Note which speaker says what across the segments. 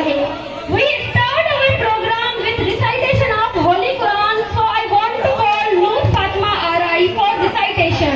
Speaker 1: है। We start our program with recitation of Holy Quran. So I want to call Noor Fatima Arai for recitation.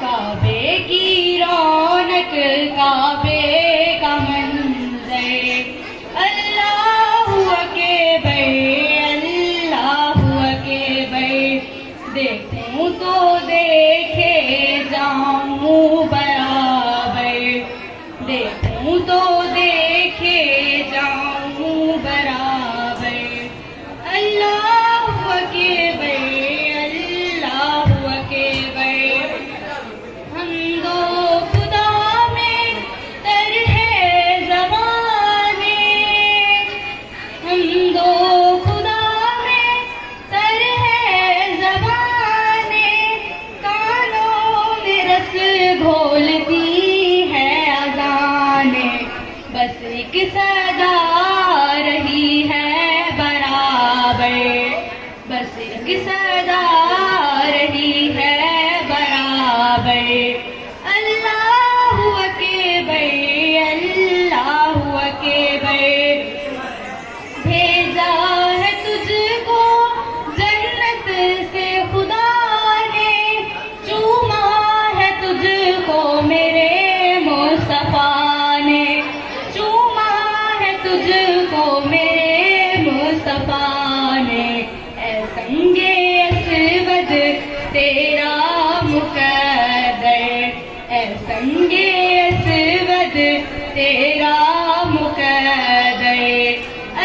Speaker 2: काबे की रौनक काबे का मंजर अल्लाहु अकबर अल्लाहु अकबर देखूं तो देखे जाऊं बराबर देखूं तो देखे जाऊं बराबर अल्लाहु अकबर अल्लाहु अकबर हम दो खुदा में तर है ज़माने हम दो खुदा में तर है ज़माने कानों में रस घोलती है अज़ाने बस एक सदा रही है बराबर बस एक सदा रही है बराबर अल्लाहु अकबर अल्लाहु अकबर भेजा है तुझको जन्नत से खुदा ने चूमा है तुझको मेरे मुस्तफा ने चूमा है तुझको मेरे मुस्तफा ने ऐ संगे असवद तेरा मुकद्दर ऐ संगे असवद तेरा मुकद्दर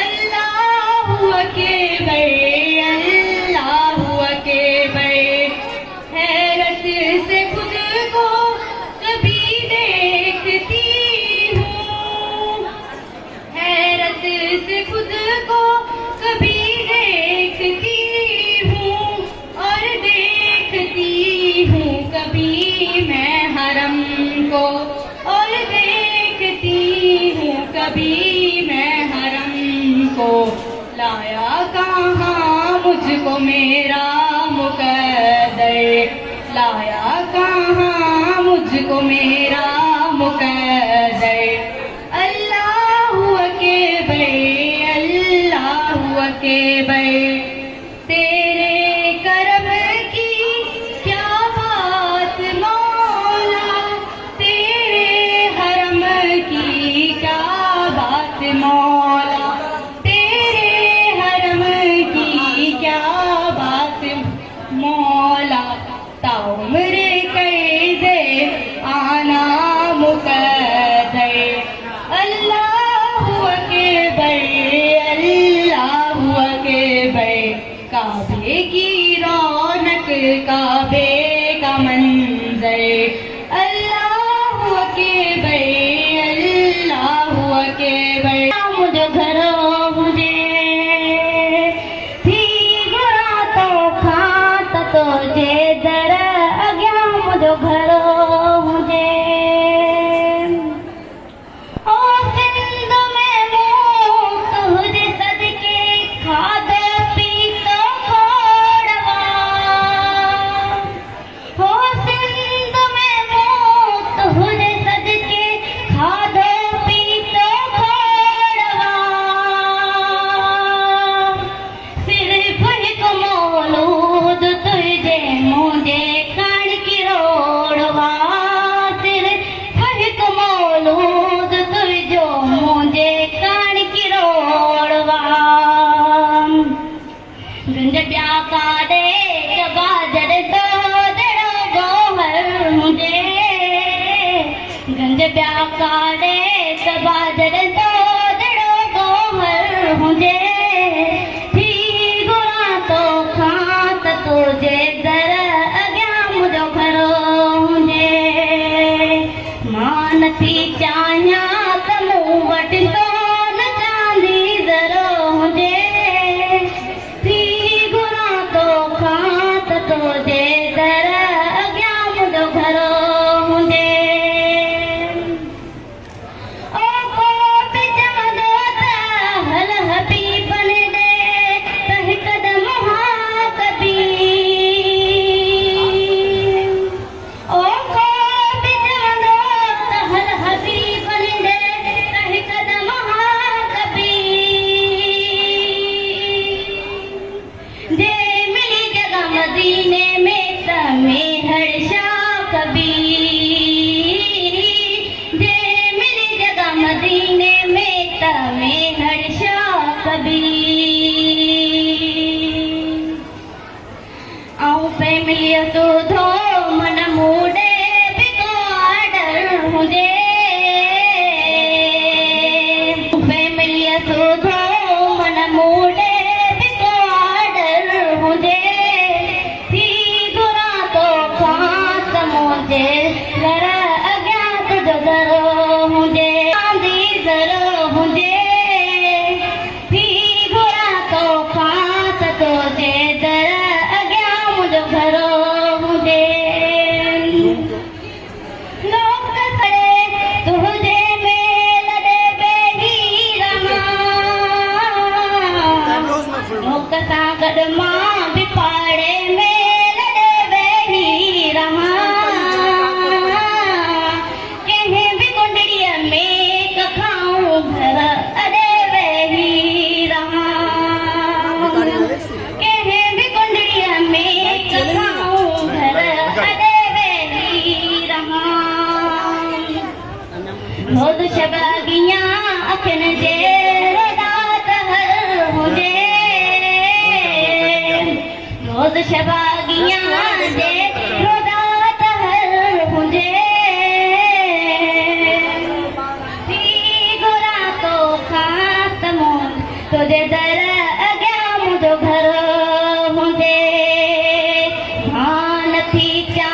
Speaker 2: अल्लाहु अकबर अल्लाहु अकबर हैरत से खुद को कभी देखती हूँ हैरत से खुद को कभी देखती हूँ और देखती हूँ कभी मैं हरम को और देखती हूँ कभी मैं हरम को लाया कहाँ मुझको मेरा मुकद्दर लाया कहाँ मुझको मेरा मुकद्दर अल्लाहु अकबर अल्लाहु अकबर तेरे करम की क्या बात मौला तेरे हरम की क्या बात मौला तेरे हरम की क्या बात मौला ताउम्र कर दे आना मुकद्दर अल्लाहु अकबर अल्लाहु अकबर काबे की रौनक काबे का मंजर अल्लाहु अकबर अल्लाहु अकबर मुझे घरों मुझे थी गुरा तो खात तो जे दर अज्ञा मुझे घरों मुझे ओ सिंध में मोत हुजे सदके खाद पीतो खोड़वा हो सिंध में मोत हुजे सदके खाद पीतो खोड़वा सिर्फ हिक मौलूद तुझे मुझे कण की रोड़वा सिर्फ हिक मौलूद तुझो मुझे कण की रोड़वा गंज प्या का दे बाजर दो दड़ो गोहर मुझे गंज प्या का दे बाजर दो दड़ो गोहर मुझे थी गुरा तो खात तुझे दर अज्ञा मुझो घरो मुझे मान थी चाहिया त मूं वटि सोन चांदी ज़रो हुजे थी गुरा तो खात मदीने में तमे हर्षा कबीर जे मिली जगह मदीने में तमे हर्षा कबीर आऊं पे मिलियो तो धो मन मूडे बिको आडर हुजे पे मिलियो तो धो मन मूडे बिको आडर हुजे थी गुरा तो खात मुझे घर अज्ञात जो दरो हुजे आंधी दरो हुजे थी गुरा तो खात तो जे दर अज्ञा मुझो घरो हुजे लोक सड़े तुझे में लड़े बेही रमा लोक सां गॾु मां बि पाड़े में लड़े बेही रमा कंहिं बि कुंडड़ीअ में कखाऊं घर अॾे वेही रहा कंहिं बि कुंडड़ीअ में कखाऊं घर अॾे वेही रहा रोज़ शबागियां अखियुनि जे रात हर हुजे रोज़ शबागियां जे रात हर हुजे थी गुरा तो खात मोन तुझे दर अॻियां मुंहिंजो घर हुजे भान थी चा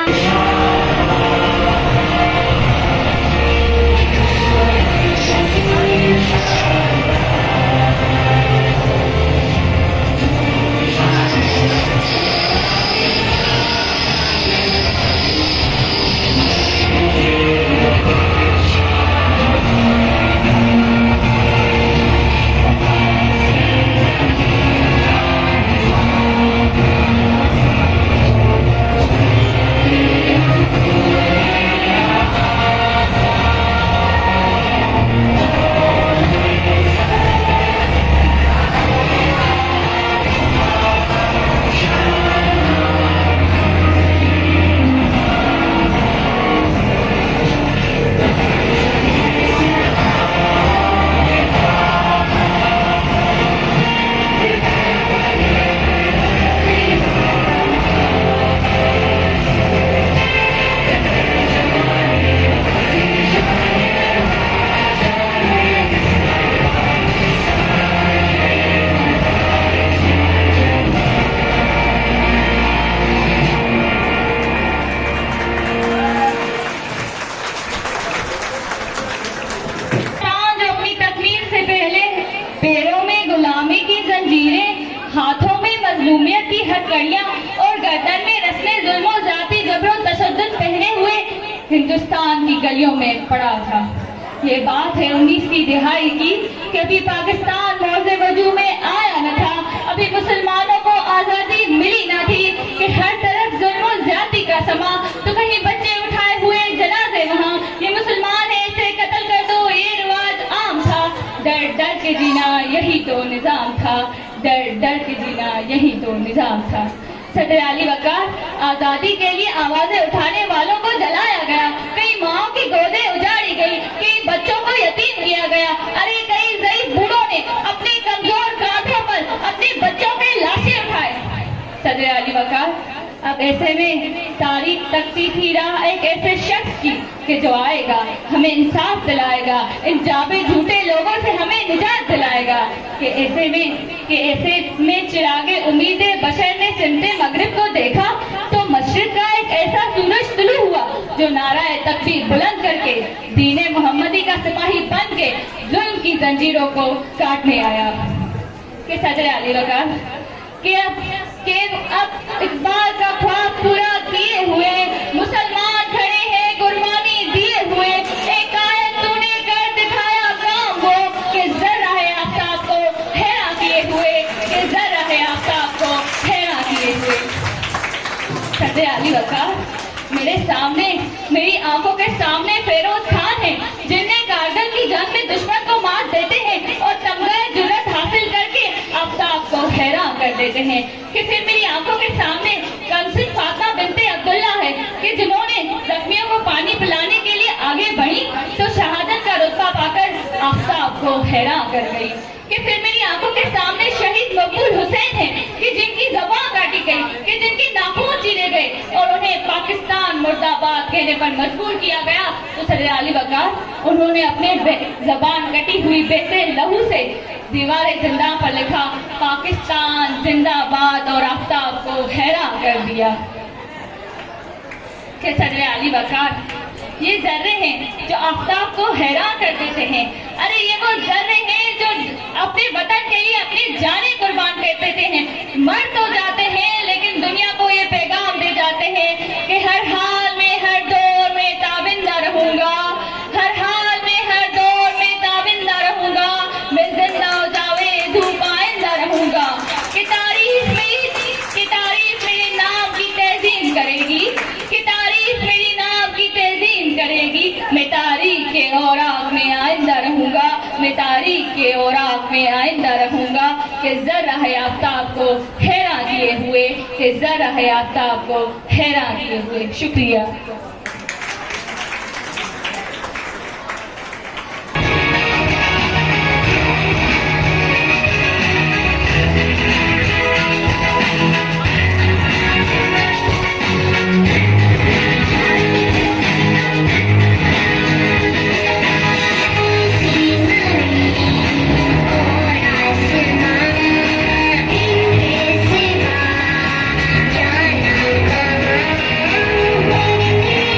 Speaker 1: जो अपनी तकमीर से पहले पैरों में गुलामी की जंजीरें, हाथों में मजलूमियत की हथकड़ियां और गर्दन में रस्में जुल्म और जाती जबरों तशद्दुद पहने हुए हिंदुस्तान की गलियों में पड़ा था। ये बात है 19वीं दिहाई की कि अभी पाकिस्तान मौजे वजू में आया न था, अभी मुसलमानों को आजादी मिली न थी कि हर तरफ जुल्म और ज्यादती का समा, तो कहीं बच्चे उठाए हुए जनाजे वहाँ, ये मुसलमान है इसे कत्ल कर दो, ये रिवाज आम था। डर डर के जीना यही तो निजाम था, डर डर के जीना यही तो निजाम था। सदर अली वकार, आजादी के लिए आवाजें उठाने वालों को जलाया गया, कई माओं की गोदें उजाड़ी गई, कई बच्चों को यतीम किया गया, अरे कई ज़ईफ बूढ़ों ने अपने कमजोर कांधों पर अपने बच्चों के लाशें उठाए। सदर अली वकार, अब ऐसे में तारीख तकती थी राह एक ऐसे शख्स की कि जो आएगा हमें इंसाफ दिलाएगा, इन जाबे झूठे लोगों से हमें निजात दिलाएगा। कि ऐसे में चिरागे उम्मीदे बशर ने सिमते मगरिब को देखा तो मशरिक का एक ऐसा सूरज तुलू हुआ जो नाराए तकबीर बुलंद करके दीने मोहम्मदी का सिपाही बन के जुल्म की जंजीरों को काटने आया। कि सदर अली वकार कि अब इकबाल का ख्वाब पूरा किए हुए मुसलमान खड़े हैं कुर्बानी दिए हुए, एक आयत तूने कर दिखाया काम वो कि जरा है आफ्ताब को हैरान किए हुए, कि जरा है आफ्ताब को हैरान किए हुए। सदर अली वकार, मेरे सामने मेरी आंखों के सामने फेरोज खान हैं जिन्हें कारगिल की जंग में दुश्मन को मार देते हैं और तमगा जुर्रत हासिल करके आफ्ताब को हैरान कर देते हैं। कि फिर मेरी आंखों के सामने पानी पिलाने के लिए आगे बढ़ी तो शहादत का रुतबा पाकर आफताब को हैरान कर गई कि फिर मेरी आंखों के सामने शहीद मकबूल हुसैन हैं कि जिनकी ज़बान काटी गई, कि जिनके नाखून चीरे गए और उन्हें पाकिस्तान मुर्दाबाद कहने पर मजबूर किया गया। तो सदर आली वकार उन्होंने अपने ज़बान कटी हुई बेहतर लहू से दीवार जिंदा पर लिखा पाकिस्तान जिंदाबाद और आफताब को हैरान कर दिया। कि सदर आली वकार ये जर्रे हैं जो आफताब को हैरान कर देते हैं। अरे ये वो जर्रे हैं जो अपने वतन के लिए अपनी जानें कुर्बान कर देते हैं, मर तो जाते हैं लेकिन दुनिया को ये पैगाम दे जाते हैं कि हर हाल में हर दौर में ताबिंदा रहूंगा, हर हाल में हर दौर में ताबिंदा रहूंगा, मैं जिंदा हो जावे धूप आइंदा रहूंगा। कि तारीफ मेरे नाम की तहजीम करेगी, कि तारीफ मेरी नाम की तहजीम करेगी। मैं तारीख के औराक में आइंदा रहूंगा, मैं तारीख के औराक में आइंदा रहूंगा। कि जर्रा है आफताब को हैरान किए हुए, कि जर्रा है आफताब को हैरान किए हुए। शुक्रिया।
Speaker 3: जाना कहाँ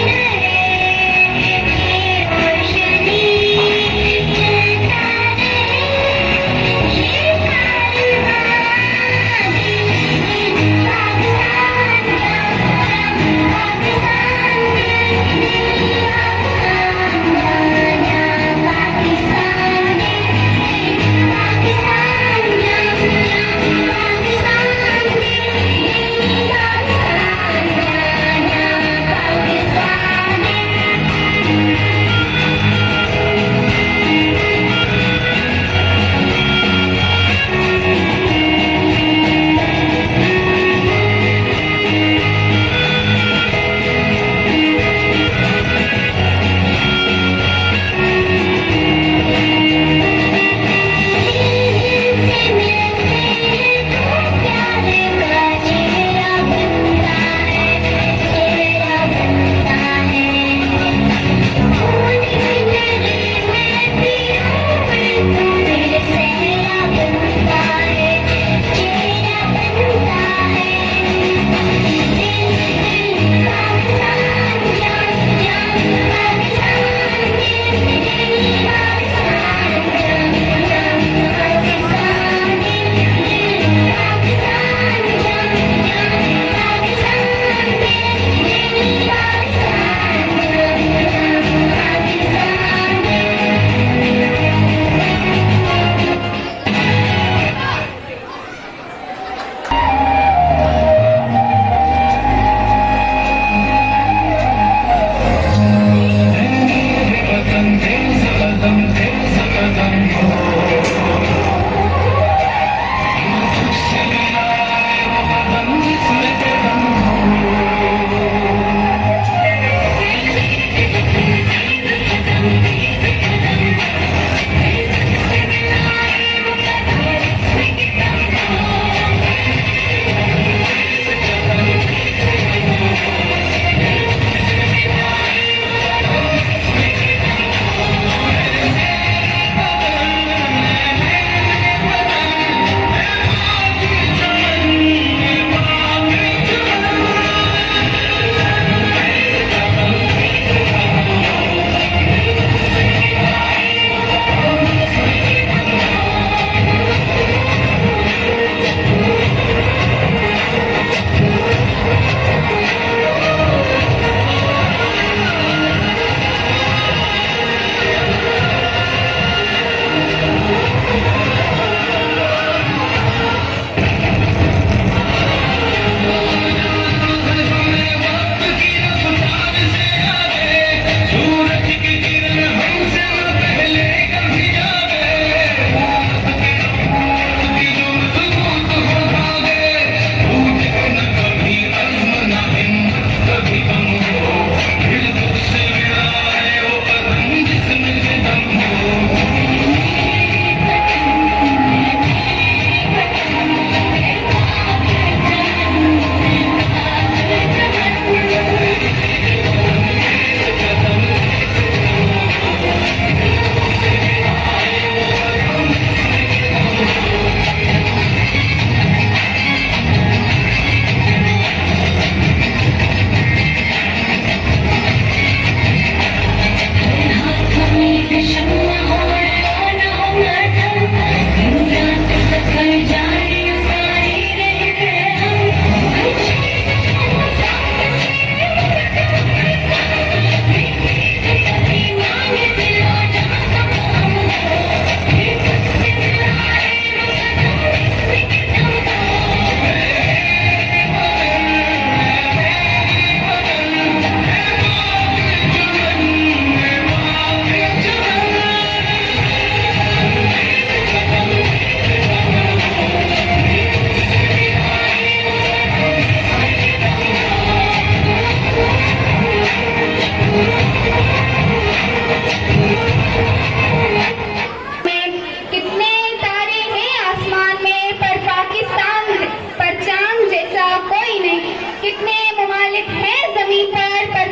Speaker 2: कितने ममालिक हैं जमीन पर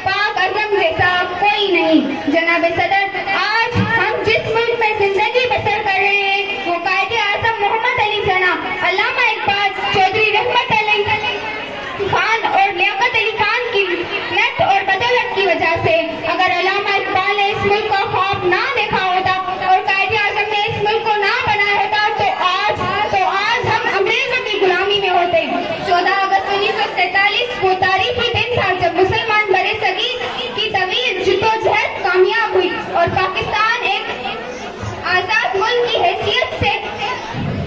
Speaker 2: पाक अज़म जैसा कोई नहीं। जनाब सदर, आज हम जिस मुल्क में जिंदगी बसर कर रहे हैं वो कायदे आज़म मोहम्मद अली जना, अल्लामा इकबाल, चौधरी रहमत अली खान और लियाकत अली खान की मेहनत और बदौलत की वजह से। अगर अल्लामा इकबाल ने इस मुल्क का ख्वाब ना देखा होता और कायदे आज़म ने इस मुल्क को ना बनाया होता तो आज हम अंग्रेजों की गुलामी में होते। 14 अगस्त 1947 वो तारीखी दिन था जब मुसलमान बरे सगीर की तवील जिद्दोजहद कामयाब हुई और पाकिस्तान एक आजाद मुल्क की हैसियत से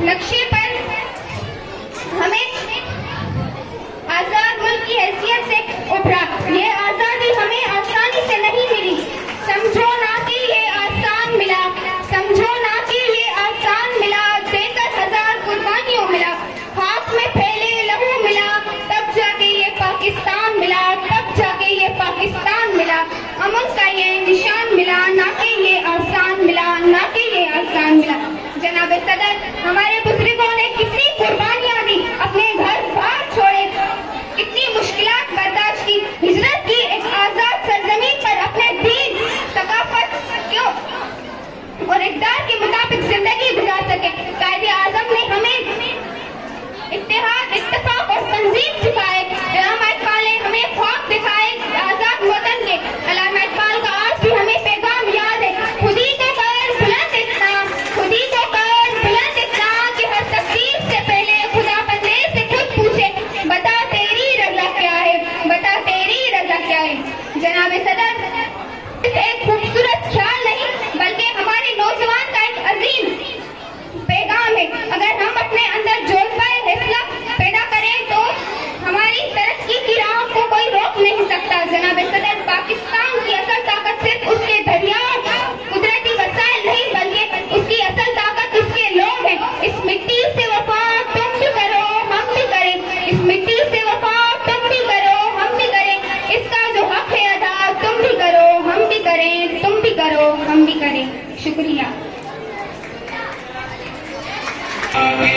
Speaker 2: नक्शे पर हमें आजाद मुल्क की हैसियत से उभरा। ये आजादी हमें आसानी से नहीं मिली, समझो ना कि ये आसान मिला, समझो ना कि ये आसान मिला, देकर हजार कुर्बानियों मिला, हाथ में फैले लहू मिला, तब जाके ये पाकिस्तान मिला, तब जाके ये पाकिस्तान मिला। अमन का ये निशान मिला, ना कि ये आसान मिला, ना कि ये आसान मिला। जनाब सदर, हमारे बुजुर्गों ने कितनी कुर्बानियां दी, अपने घर बार छोड़े, कितनी मुश्किलात बर्दाश्त की, हिजरत की, एक आजाद सरजमीन पर अपने दीन, सकाफत क्यों और इक़दार के मुताबिक जिंदगी गुजार सके। कायदे आज़म ने हमें इत्तेहाद, इत्तेफाक और तंजीम सिखाए। अल्लामा इकबाल ने हमें ख्वाब दिखाए आजाद वतन के। अल्लामा इकबाल का आज भी हमें पैगाम याद है, खुदी को कर बुलंद इतना, खुदी को कर बुलंद इतना कि हर तकदीर से पहले खुदा बंदे से खुद पूछे, बता तेरी रजा क्या है, बता तेरी रजा क्या है। जनाब सदर, एक खूबसूरत ख्याल नहीं बल्कि हमारे नौजवान का एक अजीम पैगाम है। अगर हम अपने अंदर जोशबा हौसला पैदा करें तो हमारी तरक्की की राह को कोई रोक नहीं सकता। जनाब सदर, पाकिस्तान की असल ताकत सिर्फ उसके दरियाओं, कुदरती वसाइल नहीं बल्कि उसकी असल ताकत उसके लोग हैं। इस मिट्टी से वफा तुम भी करो, हम भी करें, इस मिट्टी से वफा तुम भी करो, हम भी करें, इसका जो हक है अदा तुम भी करो, हम भी करें, तुम भी करो, हम भी करें। शुक्रिया।
Speaker 3: है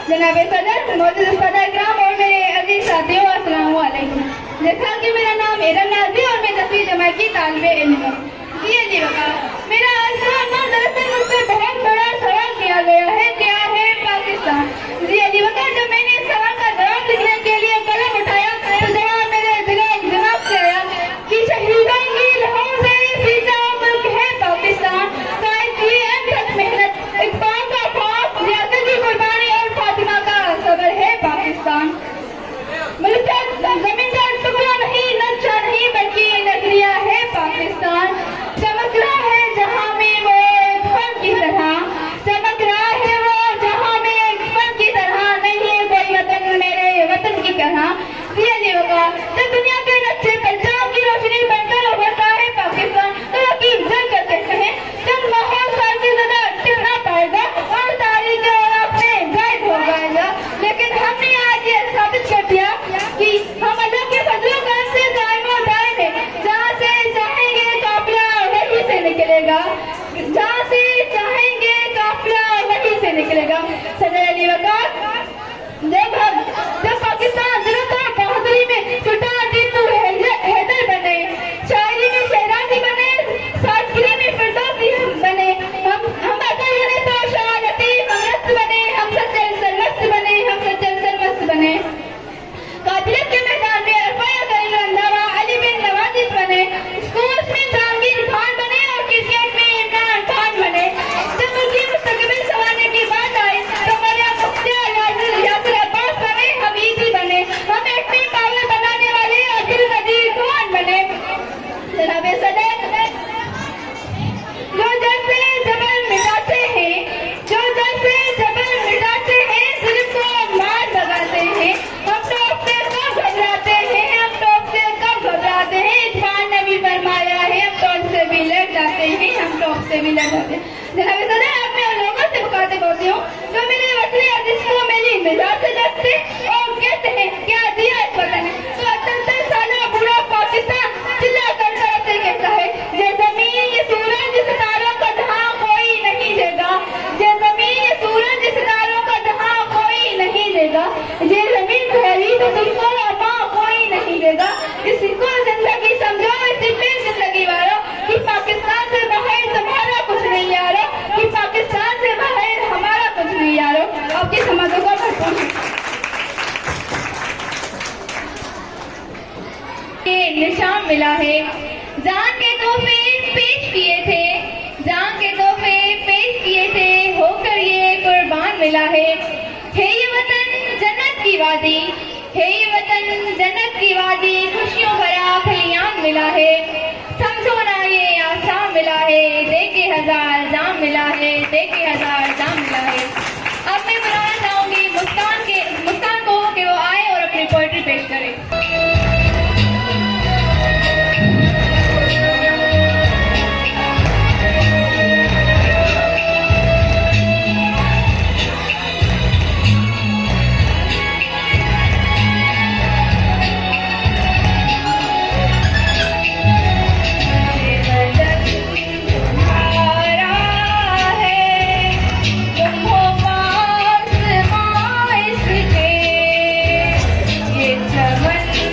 Speaker 2: जनाब सदर, मौजूद सदर और मेरे अजीज साथियों, अस्सलाम वालेकुम। जैसा कि मेरा नाम एरन नाज़ी और मैं 10वीं जमात की तालिबे इल्म हूँ। जी अली वका, मेरा आज का नाम दरअसल मुझसे बहुत बड़ा सवाल किया गया है, क्या है पाकिस्तान। जी अली वका, जब मैंने इस सवाल का जवाब लिखने के लिए कलम उठाया तो जवाब मेरे दिमाग से आया कि शहीदों की लहू से सींचा मुल्क है पाकिस्तान, शायद की अनथक मेहनत, इकबाल का खौफ, जियादत की कुर्बानी और फातिमा का सब्र है पाकिस्तान। मुल्क का जमीन का टुकड़ा नहीं, नक्शा नहीं, बल्कि नजरिया है पाकिस्तान। चमक रहा है जहां में वो एक फन की तरह, चमक रहा है वो जहां में एक फन की तरह, नहीं है कोई वतन मेरे वतन की तरह। ये होगा जब दुनिया के नक्शे पर चांद की रोशनी बनकर उभरता है पाकिस्तान, तो यकीन जल कर कहते हैं जब माहौल साल से ज्यादा टिक ना पाएगा और तारीख और आपने गायब हो जाएगा। लेकिन हमने आज ये साबित कर दिया कि हम अल्लाह के फजलो करम से दायम और दायम है, जहाँ से चाहेंगे काफिला वहीं से निकलेगा, जहाँ से चाहेंगे काफिला वहीं से निकलेगा। सदर अली वकार, जब पाकिस्तान जरूरत और बहादुरी में सुल्तान टीपू हैदर बने, शायरी में शहराजी बने, साजगिरी में फिरदौसी बने, हम अकल तो शहादती मस्त बने, हम सच्चे सरमस्त बने, हम सच्चे सरमस्त बने। काबिलियत के मैदान में अरफाया करेंगे अंदावा अली बिन नवाजिश बने, स्कूल्स में जहांगीर खान बने और क्रिकेट में इमरान खान बने। जब मुल्की मुस्तकबिल संवारने की बात आई तो मरियम मुख्तियार यासिर अब्बास बने, हमीदी बने, हम एटमी पावर बनाने वाले अब्दुल कदीर खान बने। जनाब सदर, जो जैसे जबल मिटाते हैं, जो जैसे जबल मिटाते हैं, दिल को मार लगाते हैं, हम टॉप से कब घबराते हैं, हम टॉप से कब घबराते हैं, इरफान ने भी फरमाया है हम टॉप से भी लड़ जाते हैं, हम टॉप से भी लड़ जाते हैं। जनाब सदर, आप मैं उन लोगों से मुखातिब होती हूँ जो मेरे वतन जिसको मेरी मिजाज से लगते और कहते हैं क्या दिया इस वतन ने, तो 78 सालों पूरा पाकिस्तान चिल्ला कर से कहता है ये जमीन ये सूरज सितारों का जहां कोई नहीं देगा, ये जमीन ये सूरज सितारों का जहां कोई नहीं देगा, ये जमीन खरीद तुमको अमा कोई नहीं देगा। इसको जिंदगी समझो, इसमें जिंदगी वालों कि पाकिस्तान से बाहर तुम्हारा कुछ नहीं यारो, कि पाकिस्तान से बाहर हमारा कुछ नहीं यारो। आपकी समाजों का भरपूर निशान मिला है, जान के तोहफे पेश किए थे, जान के तोहफे पेश किए थे, होकर ये कुर्बान मिला है ये वतन जन्नत की वादी, है ये वतन जन्नत की वादी, खुशियों भरा खलियान मिला है, समझो ना ये आसाम मिला है, देके हजार जाम मिला है, देके हजार जाम मिला है। अब मैं बुलाना चाहूंगी मुस्कान को कि वो आए और अपनी पोएट्री पेश करें। चमन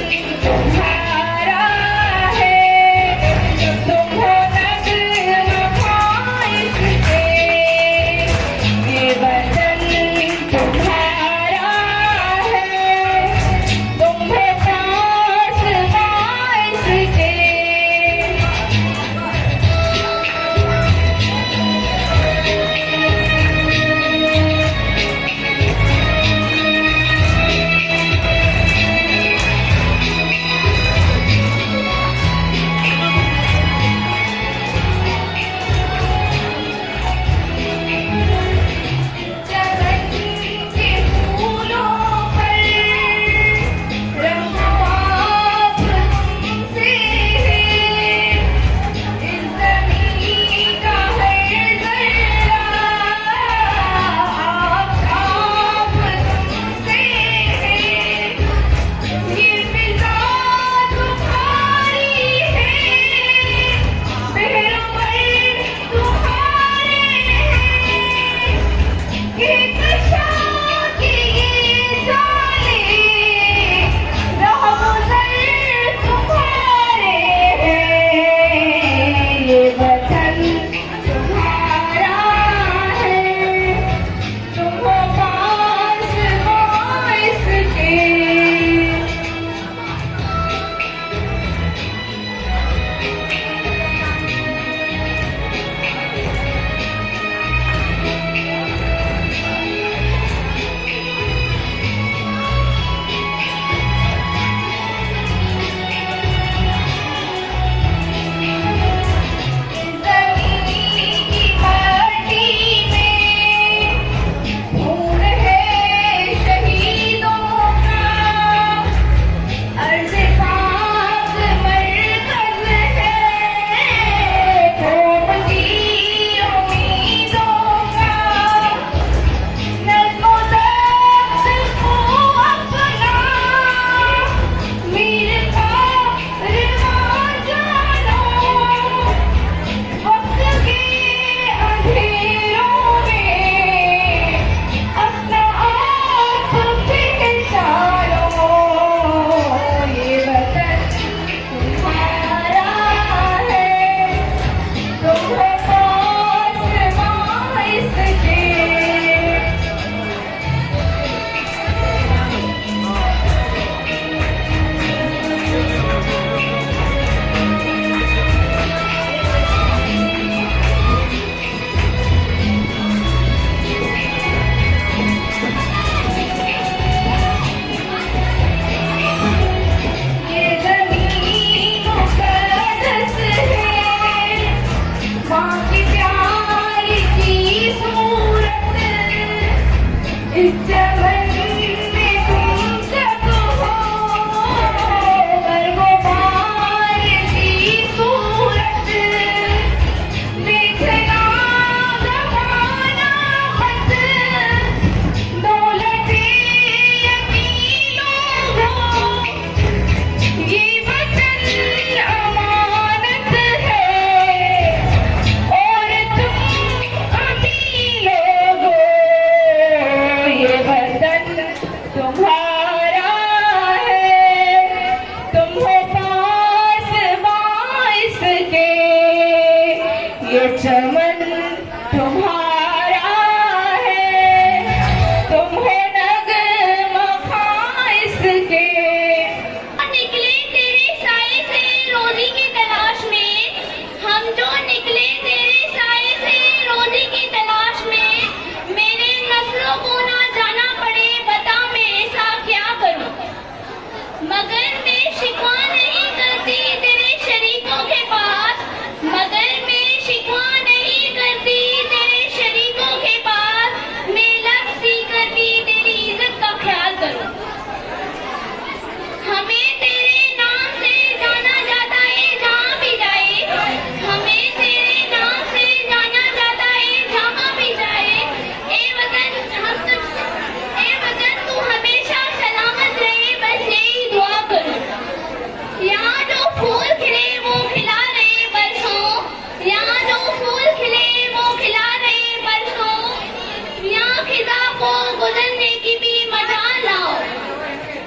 Speaker 2: खिजा को गुजरने की भी मजाल लाओ।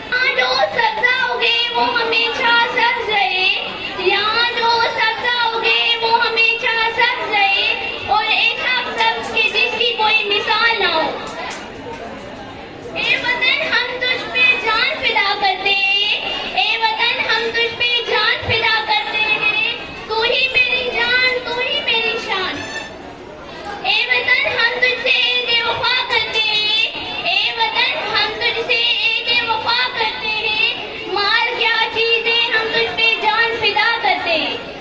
Speaker 2: यहाँ जो सब्जा उगे वो हमेशा सब्ज रहे, यहाँ जो सब्जा उगे वो हमेशा सब्ज रहे, और ऐसा सब्ज के जिसकी कोई मिसाल ना हो। ए वतन हम तुझ पे जान फिदा करते हैं, ए वतन हम तुझ पे जान फिदा करते हैं, तू ही मेरी जान, तू ही मेरी शान। ए वतन हम तुझसे ऐदे वफा करते हैं, ए वतन हम तुझसे ऐदे वफा करते हैं, माल क्या चीजें हम तुझ पे जान फिदा करते हैं।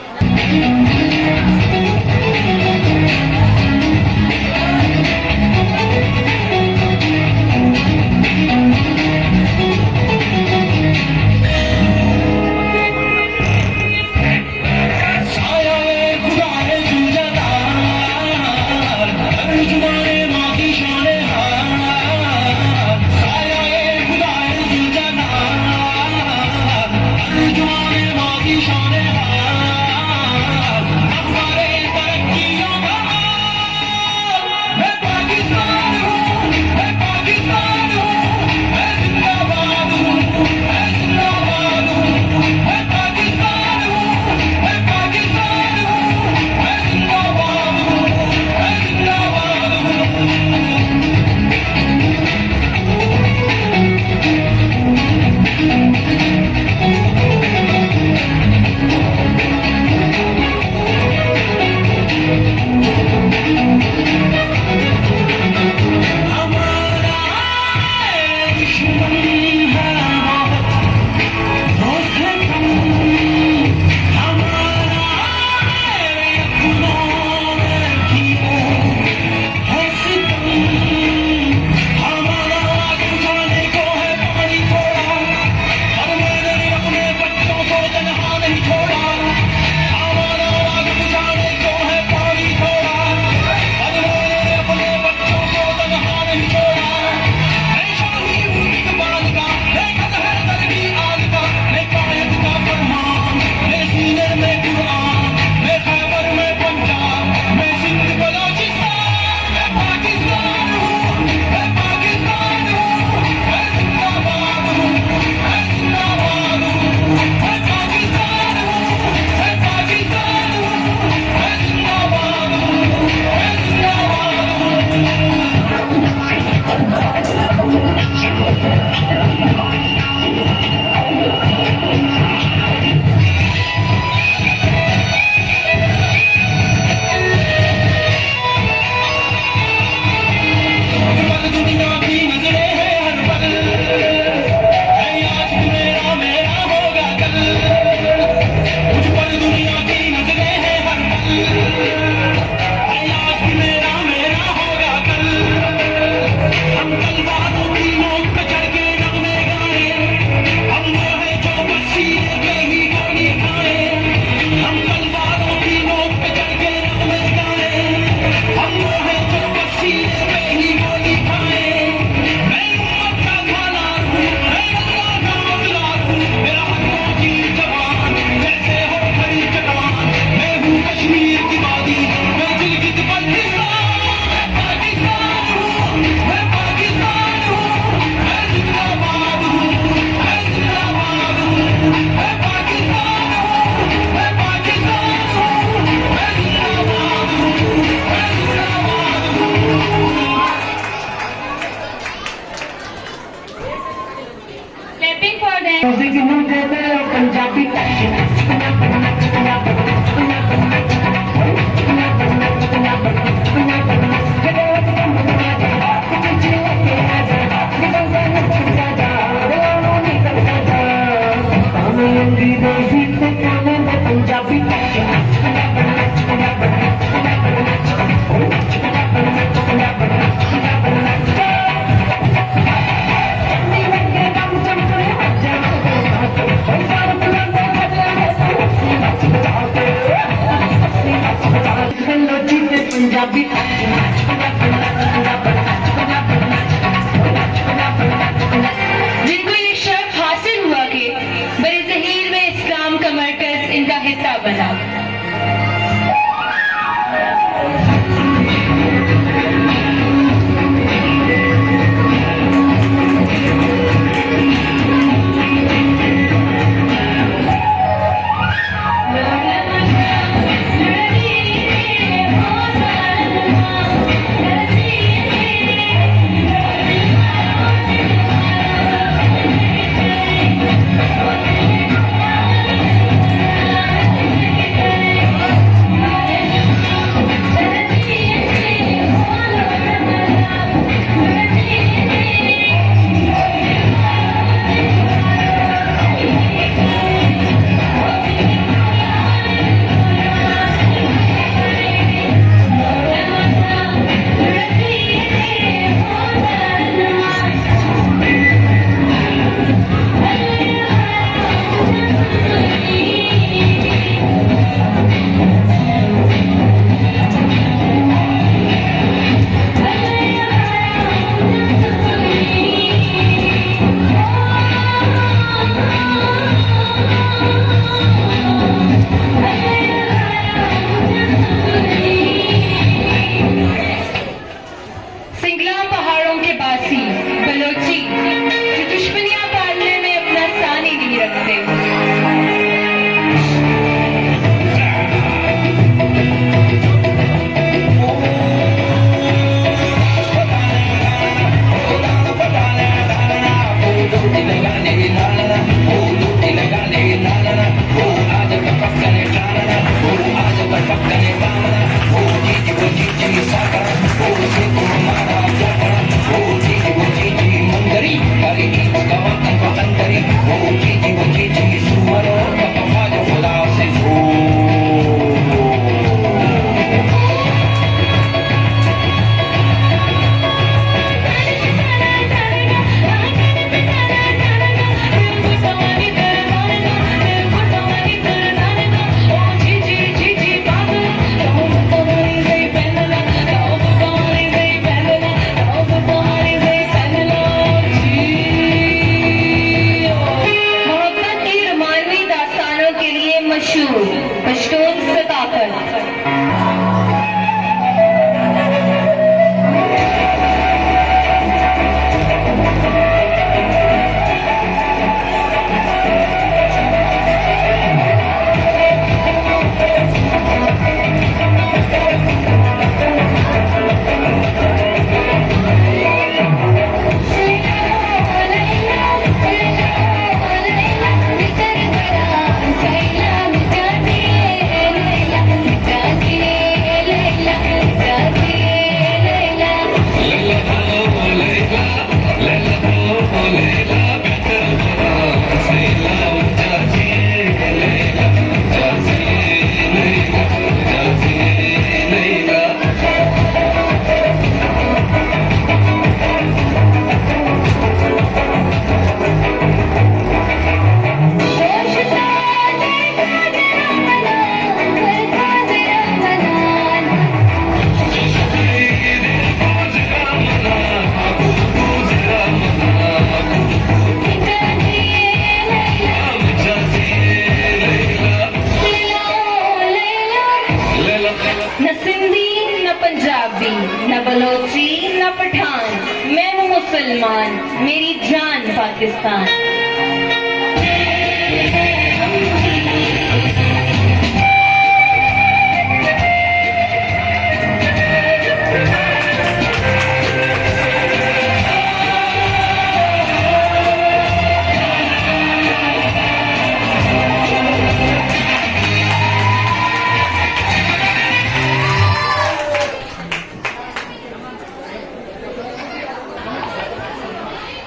Speaker 1: मुसलमान, मेरी जान पाकिस्तान।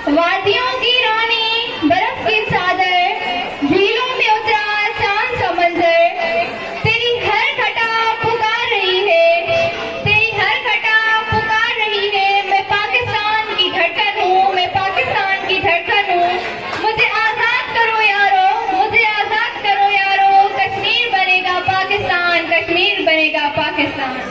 Speaker 2: वादियों की रानी, बर्फ की चादर, झीलों में उतरा चांद सा मंजर, तेरी हर घटा पुकार रही है, तेरी हर घटा पुकार रही है। मैं पाकिस्तान की धड़कन हूँ, मैं पाकिस्तान की धड़कन हूँ। मुझे आजाद करो यारो, मुझे आजाद करो यारो। कश्मीर बनेगा पाकिस्तान, कश्मीर बनेगा पाकिस्तान।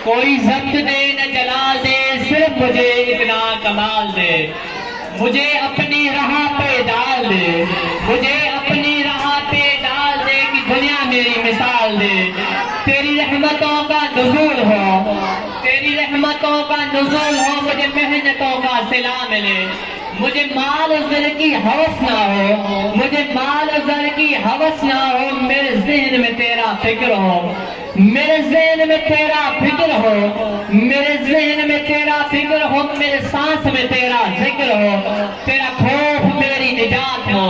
Speaker 3: कोई जब्त दे न जलाल दे, सिर्फ मुझे इतना कमाल दे। मुझे अपनी राह पे डाल दे, मुझे अपनी राह पे डाल दे कि दुनिया मेरी मिसाल दे। तेरी रहमतों का नुज़ूल हो, तेरी रहमतों का नुज़ूल हो, मुझे मेहनतों का सिला मिले। मुझे माल ज़र की हवस ना हो, मुझे माल ज़र की हवस ना हो। मेरे ज़हन में तेरा फिक्र हो, मेरे ज़हन में तेरा फिक्र हो, मेरे ज़हन में तेरा फिक्र हो। मेरे सांस में तेरा जिक्र हो। तेरा खौफ मेरी निजात हो,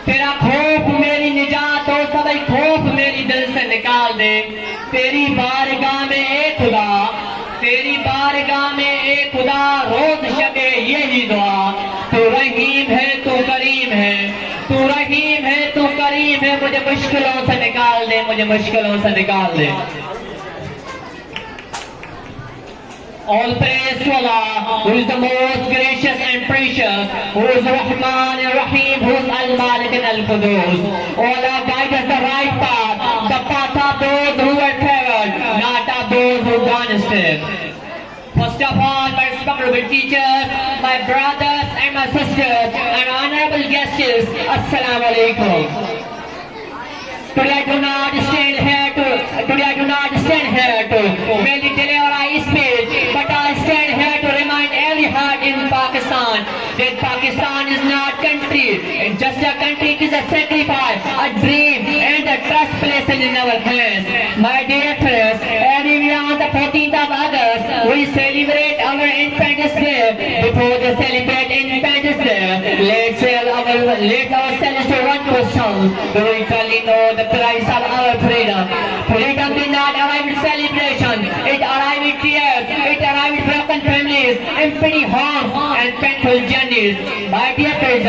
Speaker 3: तेरा खौफ मेरी निजात हो। सभी खौफ मेरी दिल से निकाल दे। तेरी बारगाह में ए खुदा, तेरी बारगाह में ए खुदा, रोज शबे यही दुआ। तू रहीम है, तू करीम है, मुझे मुश्किलों से निकाल दे, मुझे मुश्किलों से निकाल दे। All praise to Allah, who is the most gracious and precious, who is Rahman and Rahim, who is Al-Malik and Al-Qudus. O Allah, guide us the right path, the path of those who are favored, not of those who gone astray. First of all, my respectable teachers, my brothers and my sisters, and honorable guests, Assalamu alaikum. Today I do not stand here to merely deliver a speech, but I stand here to remind every heart in Pakistan that Pakistan is not country, it's just a country, it is a sacrifice, a dream, and a trust placed in our hands. My dear friends, every year on the 14th of August, we celebrate our Independence Day. Before we celebrate Independence Day, let's ourselves to one question. Do we truly know the price of our freedom? Freedom did not arrive with celebration. It arrived with tears. It arrived with broken families, empty homes, and painful journeys. My dear friends,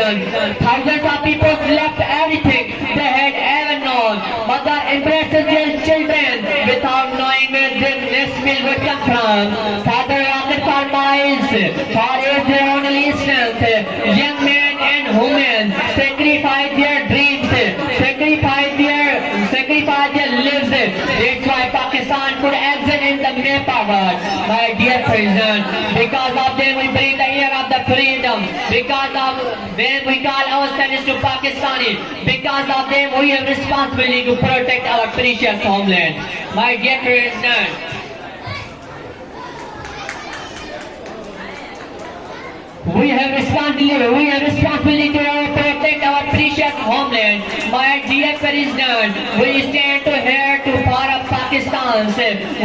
Speaker 3: thousands of people left everything they had ever known. Mother embraces their children without knowing where their next meal would come from. Father walked for miles, for is their only strength. Young men and women sacrifice their dreams, sacrifice their lives. That's why Pakistan could exist in the May power. My dear friends, because of them we breathe the air of the freedom. Because of them we call ourselves to Pakistani. Because of them we have responsibility to protect our precious homeland. My dear friends, we have responsibility to protect our precious homeland. My dear President, we stand to here to part of Pakistan.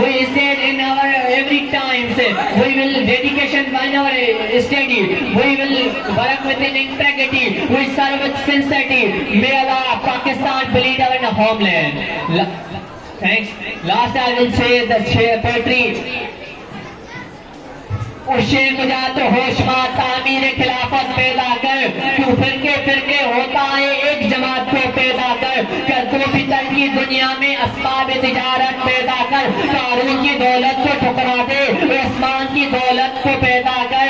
Speaker 3: We stand in our every time. We will dedication in our study. We will work with integrity. We serve with sincerity. May Allah Pakistan believe our homeland. Thanks. Last I will say the poetry. Sheikh जा तो होशमा तामीर खिलाफत पैदा कर, क्यों फिरके होता है एक जमात को पैदा कर तो फितर की दुनिया में असबाब तिजारत पैदा कर, कारून की दौलत को ठुकरा दे, आसमान की दौलत को पैदा कर,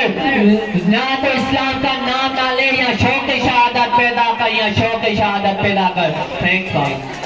Speaker 3: ना तो इस्लाम का नाम ना ले, या शौक शहादत पैदा कर, या शौक शहादत पैदा कर। थैंक्स भाई।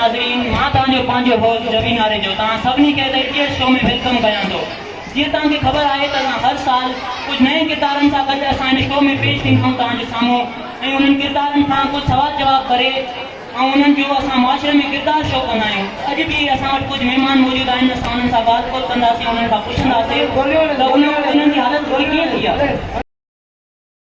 Speaker 3: नाज़रीन, मां तव्हांजो पंहिंजो होस्ट रवि नारे जो तव्हां सभिनी खे एटीएस शो में वेलकम कयां थो। जीअं तव्हांखे ख़बर आहे त असां हर साल कुझु नए किरदारनि सां गॾु असां हिन शो में पेश थींदा आहियूं तव्हांजे साम्हूं, ऐं उन्हनि किरदारनि खां कुझु सवाल जवाब करे ऐं उन्हनि जो असां मुआशरे में किरदार शो कंदा आहियूं। अॼु बि असां वटि कुझु महिमान मौजूदु आहिनि, असां उन्हनि सां ॻाल्हि ॿोल कंदासीं, उन्हनि खां पुछंदासीं त उन्हनि जी हालत कीअं थी आहे।